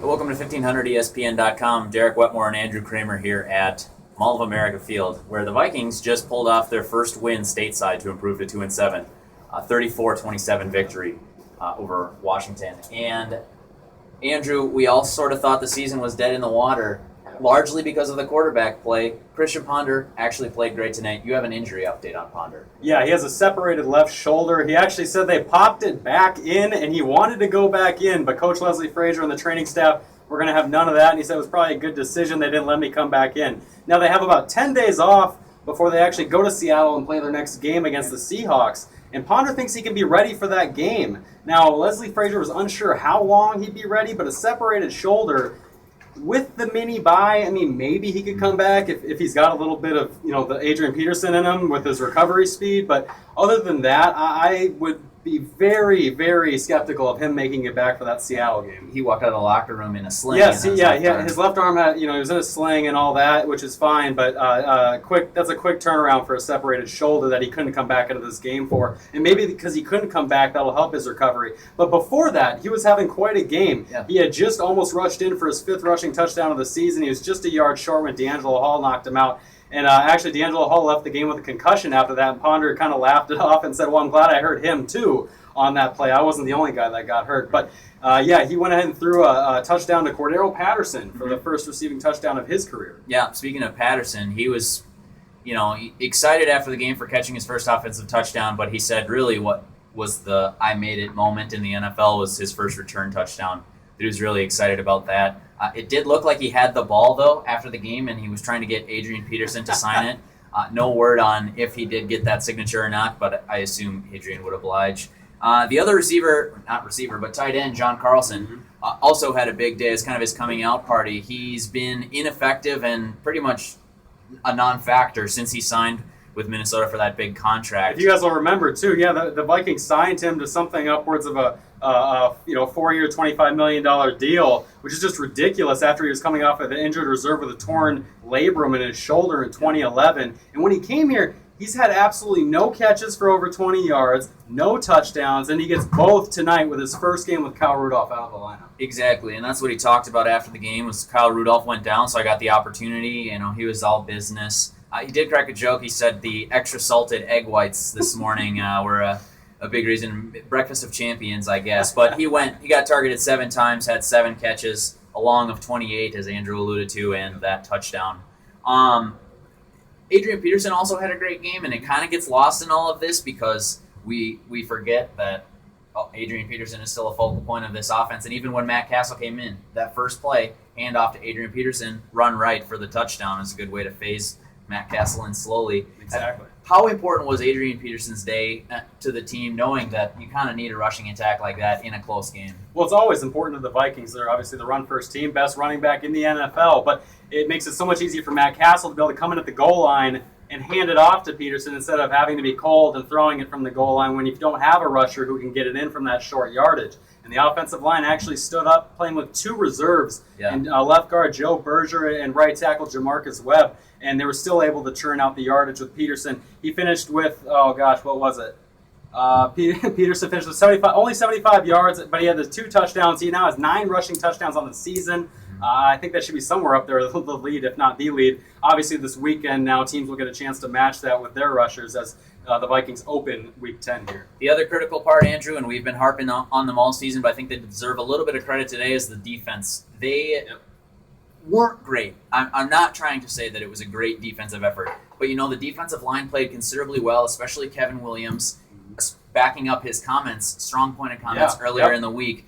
Welcome to 1500ESPN.com. Derek Wetmore and Andrew Kramer here at Mall of America Field, where the Vikings just pulled off their first win stateside to improve to 2-7, 34-27 victory over Washington. And Andrew, we all sort of thought the season was dead in the water, largely because of the quarterback play. Christian Ponder actually played great tonight. You have an injury update on Ponder. Yeah, he has a separated left shoulder. He actually said they popped it back in, and he wanted to go back in, but Coach Leslie Frazier and the training staff were going to have none of that, and he said it was probably a good decision. They didn't let me come back in. Now they have about 10 days off before they actually go to Seattle and play their next game against the Seahawks, and Ponder thinks he can be ready for that game. Now, Leslie Frazier was unsure how long he'd be ready, but a separated shoulder with the mini bye, I mean, maybe he could come back if he's got a little bit of, the Adrian Peterson in him with his recovery speed. But other than that, I would be very, very skeptical of him making it back for that Seattle game. He walked out of the locker room in a sling. Yes, his left arm had, he was in a sling and all that, which is fine, but that's a quick turnaround for a separated shoulder that he couldn't come back into this game for. And maybe because he couldn't come back, that'll help his recovery. But before that, he was having quite a game. Yeah. He had just almost rushed in for his 5th rushing touchdown of the season. He was just a yard short when D'Angelo Hall knocked him out. And actually, D'Angelo Hall left the game with a concussion after that, and Ponder kind of laughed it off and said, well, I'm glad I hurt him, too, on that play. I wasn't the only guy that got hurt. But, he went ahead and threw a touchdown to Cordero Patterson for the first receiving touchdown of his career. Yeah, speaking of Patterson, he was, excited after the game for catching his first offensive touchdown, but he said really what was the I made it moment in the NFL was his first return touchdown. He was really excited about that. It did look like he had the ball, though, after the game, and he was trying to get Adrian Peterson to sign it. No word on if he did get that signature or not, but I assume Adrian would oblige. The other tight end, John Carlson, also had a big day as kind of his coming out party. He's been ineffective and pretty much a non-factor since he signed with Minnesota for that big contract. If you guys will remember, too, the Vikings signed him to something upwards of a 4-year, $25 million deal, which is just ridiculous after he was coming off of the injured reserve with a torn labrum in his shoulder in 2011. And when he came here, he's had absolutely no catches for over 20 yards, no touchdowns, and he gets both tonight with his first game with Kyle Rudolph out of the lineup. Exactly, and that's what he talked about after the game was Kyle Rudolph went down, so I got the opportunity. He was all business. He did crack a joke. He said the extra salted egg whites this morning were a big reason. Breakfast of champions, I guess. But he got targeted 7 times, had 7 catches, a long of 28, as Andrew alluded to, and that touchdown. Adrian Peterson also had a great game, and it kind of gets lost in all of this because we forget that Adrian Peterson is still a focal point of this offense. And even when Matt Castle came in, that first play, hand off to Adrian Peterson, run right for the touchdown is a good way to phase Matt Castle in slowly. Exactly. How important was Adrian Peterson's day to the team, knowing that you kind of need a rushing attack like that in a close game? Well, it's always important to the Vikings. They're obviously the run-first team, best running back in the NFL, but it makes it so much easier for Matt Castle to be able to come in at the goal line and hand it off to Peterson instead of having to be cold and throwing it from the goal line when you don't have a rusher who can get it in from that short yardage. And the offensive line actually stood up playing with 2 reserves, and left guard Joe Berger and right tackle Jamarcus Webb, and they were still able to churn out the yardage with Peterson. He finished with, what was it? Peterson finished with only 75 yards, but he had the 2 touchdowns. He now has 9 rushing touchdowns on the season. I think that should be somewhere up there, the lead, if not the lead. Obviously, this weekend now teams will get a chance to match that with their rushers as the Vikings open Week 10 here. The other critical part, Andrew, and we've been harping on them all season, but I think they deserve a little bit of credit today, is the defense. They weren't great. I'm not trying to say that it was a great defensive effort, but the defensive line played considerably well, especially Kevin Williams, backing up his strong-pointed comments earlier in the week,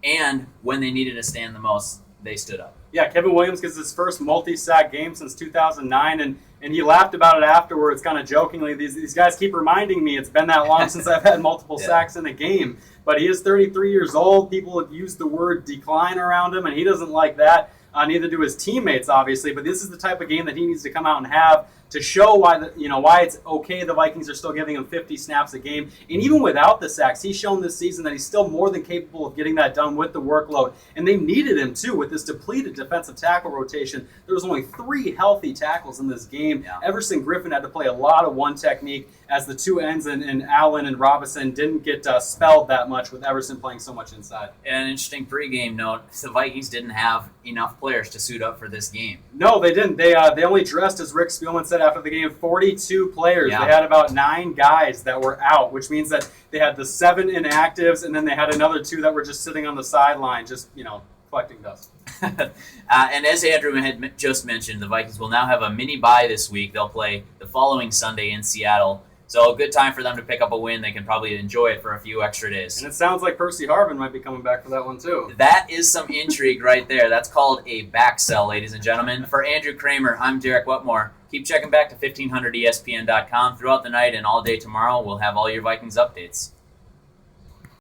and when they needed to stand the most, they stood up. Yeah, Kevin Williams gets his first multi-sack game since 2009, and he laughed about it afterwards, kind of jokingly. These guys keep reminding me it's been that long since I've had multiple sacks in a game. But he is 33 years old. People have used the word decline around him, and he doesn't like that. Neither do his teammates, obviously. But this is the type of game that he needs to come out and have to show why it's okay the Vikings are still giving him 50 snaps a game. And even without the sacks, he's shown this season that he's still more than capable of getting that done with the workload. And they needed him too with this depleted defensive tackle rotation. There was only 3 healthy tackles in this game. Yeah. Everson Griffin had to play a lot of one technique as the two ends and Allen and Robinson didn't get spelled that much with Everson playing so much inside. And an interesting pregame note, the Vikings didn't have enough players to suit up for this game. No, they didn't. They only dressed, as Rick Spielman said after the game, 42 players. Yeah. They had about 9 guys that were out, which means that they had the 7 inactives, and then they had another 2 that were just sitting on the sideline, just, collecting dust. And as Andrew had just mentioned, the Vikings will now have a mini bye this week. They'll play the following Sunday in Seattle. So a good time for them to pick up a win. They can probably enjoy it for a few extra days. And it sounds like Percy Harvin might be coming back for that one too. That is some intrigue right there. That's called a back sell, ladies and gentlemen. For Andrew Kramer, I'm Derek Wetmore. Keep checking back to 1500ESPN.com throughout the night and all day tomorrow. We'll have all your Vikings updates.